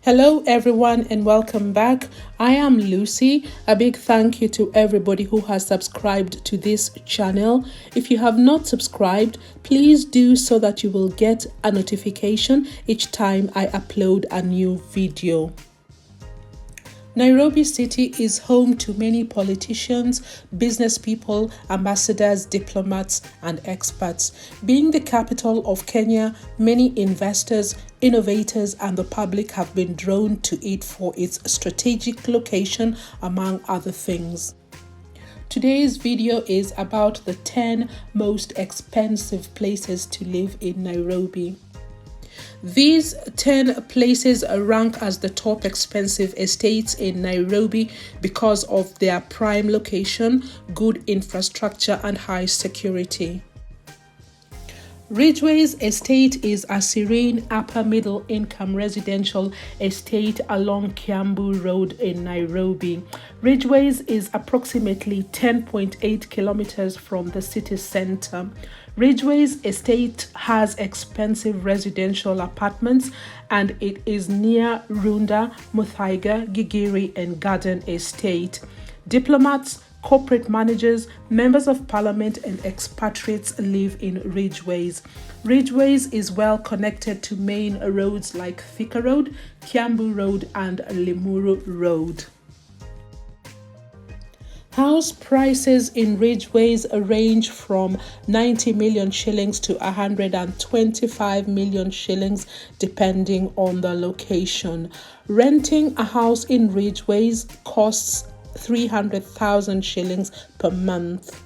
Hello everyone and welcome back. I am Lucy. A big thank you to everybody who has subscribed to this channel. If you have not subscribed, please do so that you will get a notification each time I upload a new video. Nairobi City is home to many politicians, business people, ambassadors, diplomats, and experts. Being the capital of Kenya, many investors, innovators, and the public have been drawn to it for its strategic location, among other things. Today's video is about the 10 most expensive places to live in Nairobi. These 10 places rank as the top expensive estates in Nairobi because of their prime location, good infrastructure, and high security. RIDGEWAYS estate is a serene upper middle income residential estate along Kiambu Road in Nairobi. RIDGEWAYS is approximately 10.8 kilometers from the city center. RIDGEWAYS estate has expensive residential apartments and it is near RUNDA, MUTHAIGA, GIGIRI and Garden Estate. Diplomats, corporate managers, members of parliament and expatriates live in RIDGEWAYS. RIDGEWAYS is well connected to main roads like Thika Road, Kiambu Road and Limuru Road. House prices in RIDGEWAYS range from 90 million shillings to 125 million shillings depending on the location. Renting a house in RIDGEWAYS costs 300,000 shillings per month.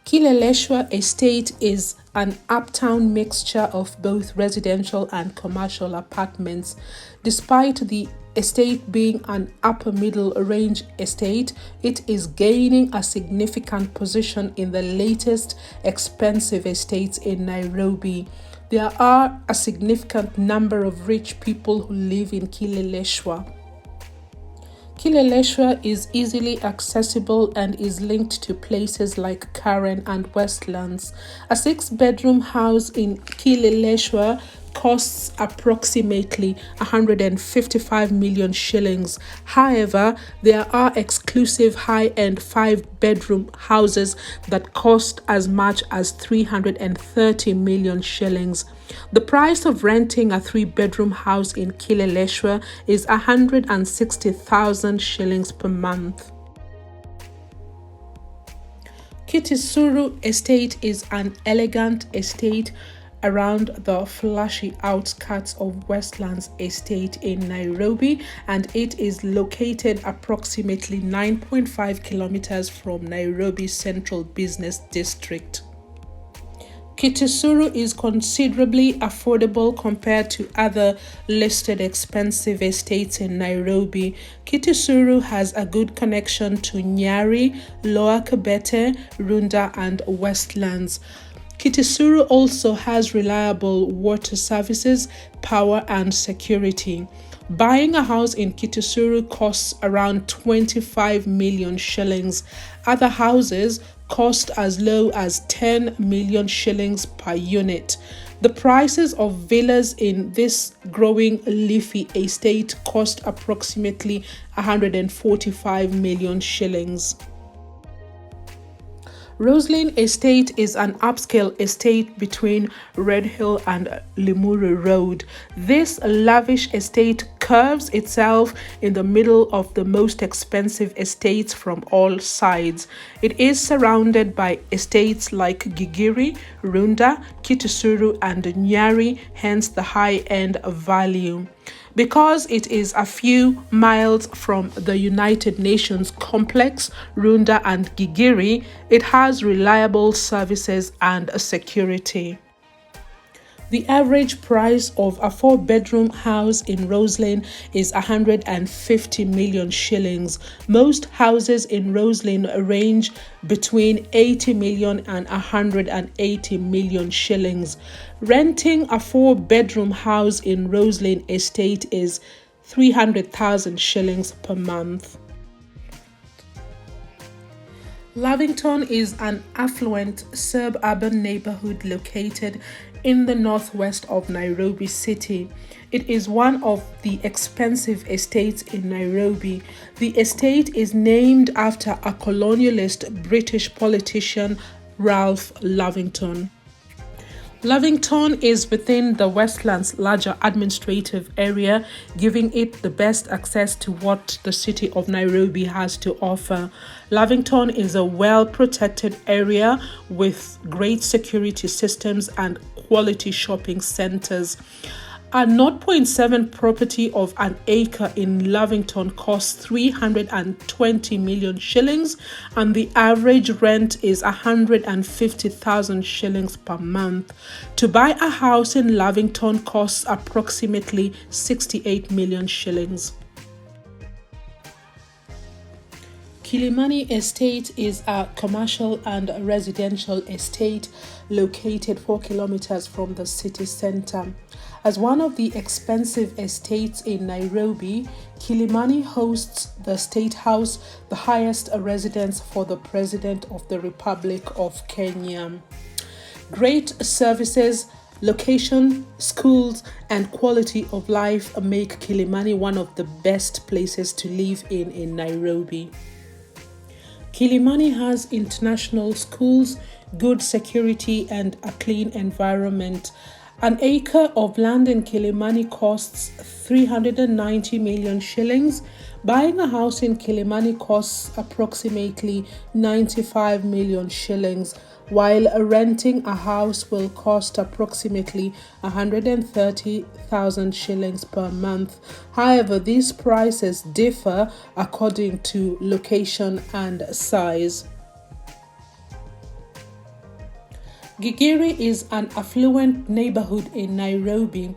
KILELESHWA estate is an uptown mixture of both residential and commercial apartments. Despite the estate being an upper middle range estate, it is gaining a significant position in the latest expensive estates in Nairobi. There are a significant number of rich people who live in KILELESHWA. KILELESHWA is easily accessible and is linked to places like Karen and Westlands. A 6-bedroom house in KILELESHWA costs approximately 155 million shillings. However, there are exclusive high-end 5-bedroom houses that cost as much as 330 million shillings. The price of renting a 3-bedroom house in KILELESHWA is 160,000 shillings per month. KITISURU estate is an elegant estate around the flashy outskirts of Westlands estate in Nairobi, and it is located approximately 9.5 kilometers from Nairobi Central Business District. KITISURU is considerably affordable compared to other listed expensive estates in Nairobi. KITISURU has a good connection to Nyari, Lower Kabete, Runda and Westlands. KITISURU also has reliable water services, power and security. Buying a house in KITISURU costs around 25 million shillings. Other houses cost as low as 10 million shillings per unit. The prices of villas in this growing leafy estate cost approximately 145 million shillings. ROSSLYN estate is an upscale estate between Red Hill and Limuru Road. This lavish estate curves itself in the middle of the most expensive estates from all sides. It is surrounded by estates like GIGIRI, RUNDA, KITISURU and Nyari, hence the high-end value. Because it is a few miles from the United Nations complex, Runda and GIGIRI, it has reliable services and security. The average price of a 4-bedroom house in ROSSLYN is 150 million shillings. Most houses in ROSSLYN range between 80 million and 180 million shillings. Renting a 4-bedroom house in ROSSLYN estate is 300,000 shillings per month. Lavington is an affluent suburban neighborhood located in the northwest of Nairobi City. It is one of the expensive estates in Nairobi. The estate is named after a colonialist British politician, Ralph Lavington. Lavington is within the Westlands larger administrative area, giving it the best access to what the city of Nairobi has to offer. Lavington is a well-protected area with great security systems and quality shopping centers. A 0.7 property of an acre in Lavington costs 320 million shillings, and the average rent is 150,000 shillings per month. To buy a house in Lavington costs approximately 68 million shillings. Kilimani Estate is a commercial and residential estate located 4 kilometers from the city center. As one of the expensive estates in Nairobi, Kilimani hosts the State House, the highest residence for the President of the Republic of Kenya. Great services, location, schools, and quality of life make Kilimani one of the best places to live in Nairobi. Kilimani has international schools, good security, and a clean environment. An acre of land in Kilimani costs 390 million shillings. Buying a house in Kilimani costs approximately 95 million shillings, while renting a house will cost approximately 130,000 shillings per month. However, these prices differ according to location and size. GIGIRI is an affluent neighborhood in Nairobi.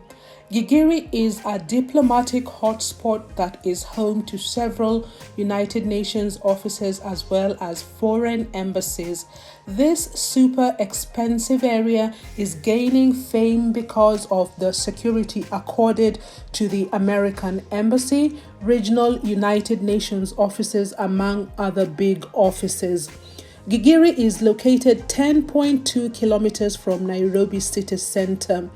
GIGIRI is a diplomatic hotspot that is home to several United Nations offices as well as foreign embassies. This super expensive area is gaining fame because of the security accorded to the American Embassy, regional United Nations offices, among other big offices. GIGIRI is located 10.2 kilometers from Nairobi city center.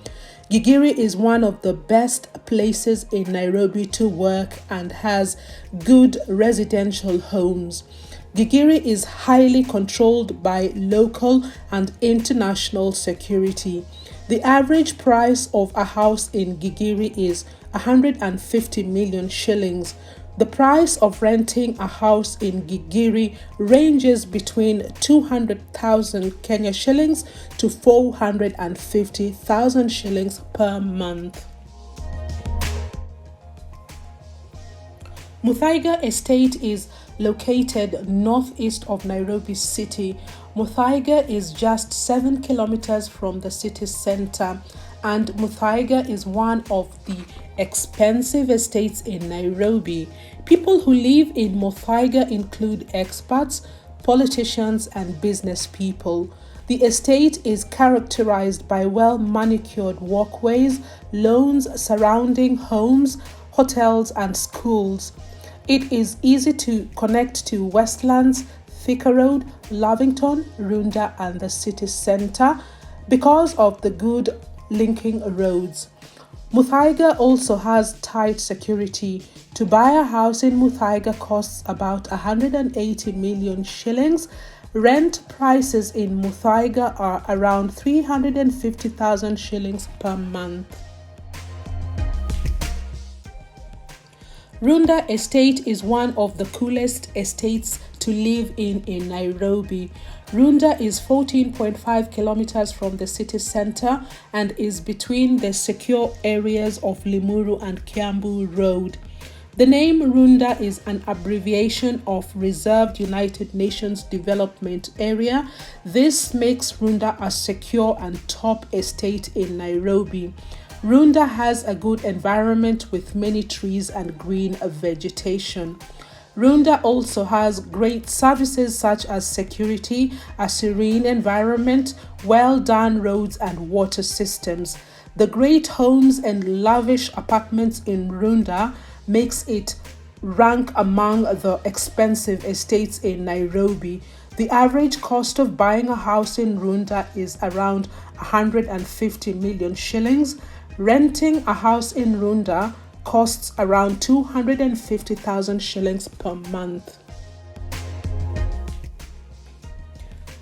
GIGIRI is one of the best places in Nairobi to work and has good residential homes. GIGIRI is highly controlled by local and international security. The average price of a house in GIGIRI is 150 million shillings. The price of renting a house in GIGIRI ranges between 200,000 Kenya shillings to 450,000 shillings per month. MUTHAIGA Estate is located northeast of Nairobi City. MUTHAIGA is just 7 kilometers from the city center, and MUTHAIGA is one of the expensive estates in Nairobi. People who live in MUTHAIGA include experts, politicians, and business people. The estate is characterized by well-manicured walkways, lawns surrounding homes, hotels, and schools. It is easy to connect to Westlands, Thika Road, Lavington, Runda, and the city center because of the good linking roads. MUTHAIGA also has tight security. To buy a house in MUTHAIGA costs about 180 million shillings. Rent prices in MUTHAIGA are around 350,000 shillings per month. Runda Estate is one of the coolest estates to live in Nairobi. Runda is 14.5 kilometers from the city center and is between the secure areas of Limuru and Kiambu Road. The name Runda is an abbreviation of Reserved United Nations Development Area. This makes Runda a secure and top estate in Nairobi. Runda has a good environment with many trees and green vegetation. Runda also has great services such as security, a serene environment, well-done roads and water systems. The great homes and lavish apartments in Runda makes it rank among the expensive estates in Nairobi. The average cost of buying a house in Runda is around 150 million shillings. Renting a house in Runda costs around 250,000 shillings per month.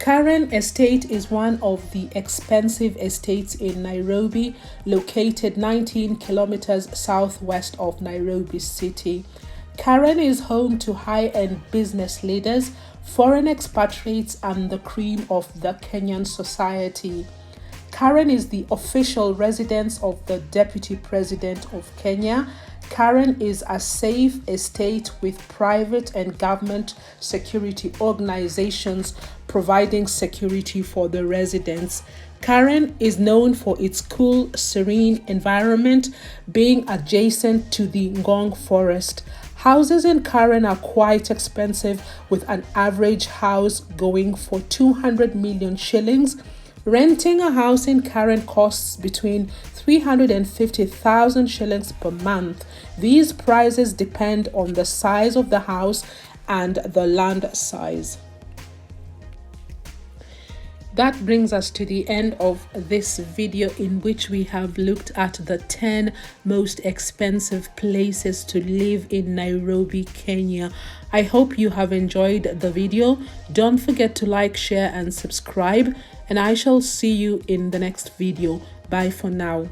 Karen Estate is one of the expensive estates in Nairobi, located 19 kilometers southwest of Nairobi city. Karen is home to high-end business leaders, foreign expatriates, and the cream of the Kenyan society. Karen is the official residence of the Deputy President of Kenya. Karen is a safe estate with private and government security organizations providing security for the residents. Karen is known for its cool, serene environment, being adjacent to the Ngong Forest. Houses in Karen are quite expensive, with an average house going for 200 million shillings. Renting a house in Karen costs between 350,000 shillings per month. These prices depend on the size of the house and the land size. That brings us to the end of this video, in which we have looked at the 10 most expensive places to live in Nairobi, Kenya. I hope you have enjoyed the video. Don't forget to like, share, and subscribe, and I shall see you in the next video. Bye for now.